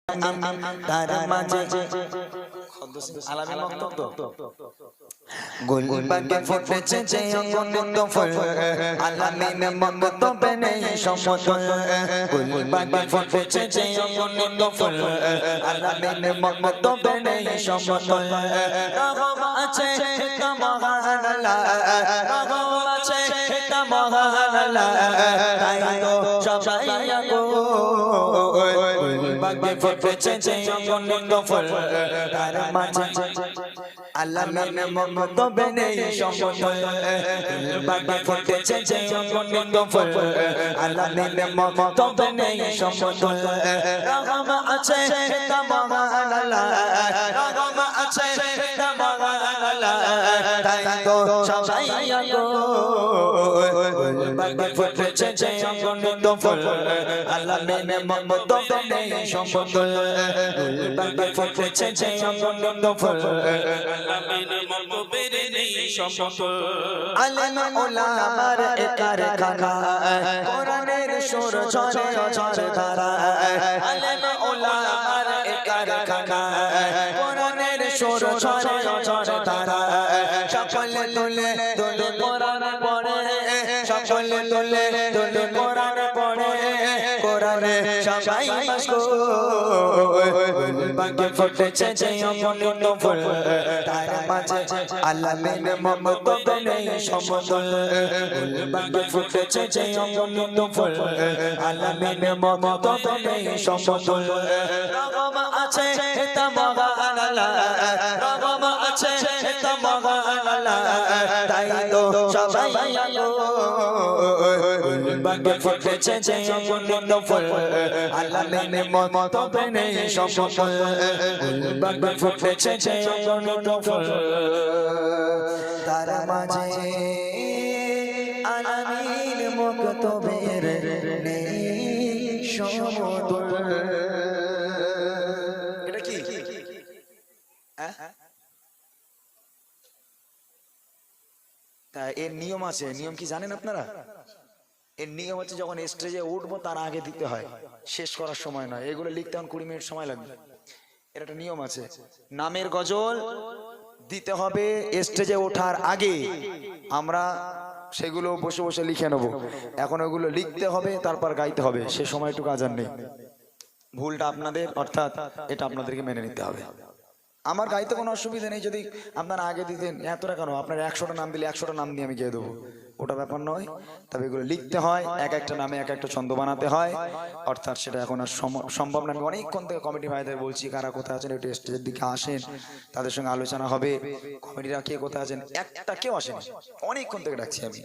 তার মাঝে আলামী বক্তব্য গুলবাগে ফুটেছে যে অগণিত ফুল আলামিন বক্তব্যে নেই সমতুল গুলবাগে ফুটেছে যে অগণিত ফুল আলামিন বক্তব্যে নেই সমতুল রহম আছে তা মহান আল্লাহ রহম আছে তা মহান আল্লাহ তাই তো সবাই আগো গুলবাগে ফুটেছে যে অগণিত ফুল তার মাঝে আলামিন বক্তব্যে নেই সমতুল গুলবাগে ফুটেছে যে অগণিত ফুল আলামিন বক্তব্যে নেই সমতুল রহম আছে তা মহান আল্লাহ রহম আছে তা মহান আল্লাহ তাই তো সবাই আগো গুলবাগে ফুটেছে যে অগণিত ফুল আলামিন বক্তব্যে নেই সমতুল গুলবাগে ফুটেছে যে অগণিত ফুল আলামিন বক্তব্যে নেই সমতুল আলেম উলামার কারখানা কোরআনের সুর ঝরে ঝরে ধারা আলেম উলামার কারখানা কোরআনের সুর ঝরে ঝরে ধারা সকলে তুলে তুলে কোরআন পড়ে সকলে তুলে তুলে কোরআন পড়ে কোরআনে সবাই মাশগুল গুলবাগে ফুটেছে যে অগণিত ফুল তার মাঝে আলামিন বক্তব্যে নেই সমতুল গুলবাগে ফুটেছে যে অগণিত ফুল আলামিন বক্তব্যে নেই সমতুল রহম আছে তা মহান আল্লাহ রহম আছে তা মহান আল্লাহ তাই তো সবাই আগো গুলবাগে ফুটেছে যে অগণিত ফুল আলামিন বক্তব্যে নেই সমতুল গুলবাগে ফুটেছে যে অগণিত ফুল তার মাঝে আলামিন বক্তব্যের নেই সমতুল এটা কি তা এর নিয়ম আছে নিয়ম কি জানেন আপনারা এর নিয়ম হচ্ছে যখন স্টেজে উঠবো তার আগে দিতে হয় শেষ করার সময় নয় এগুলো লিখতে এখন 20 মিনিট সময় লাগবে এর একটা নিয়ম আছে নামের গজল দিতে হবে স্টেজে ওঠার আগে আমরা সেগুলো বসে বসে লিখে নেব এখন ওগুলো লিখতে হবে তারপর গাইতে হবে সে সময়টুকু আজান নেই ভুলটা আপনাদের অর্থাৎ এটা আপনাদেরকে মেনে নিতে হবে আমার গাইতে কোনো অসুবিধা নেই যদি আপনারা আগে দিতেন এতটা কেন আপনার 100টা নাম দিলে 100টা নাম দিয়ে আমি গিয়ে দেবো ওটা ব্যাপার নয় তবে এগুলো লিখতে হয় এক একটা নামে এক একটা ছন্দ বানাতে হয় অর্থাৎ সেটা এখন আর সম্ভব না আমি অনেকক্ষণ থেকে কমিটি ভাইদের বলছি কারা কোথায় আছেন একটু স্টেজের দিকে আসেন তাদের সঙ্গে আলোচনা হবে কমিটিরা কে কোথায় আছেন একটা কেউ আসেন অনেকক্ষণ থেকে ডাকছি আমি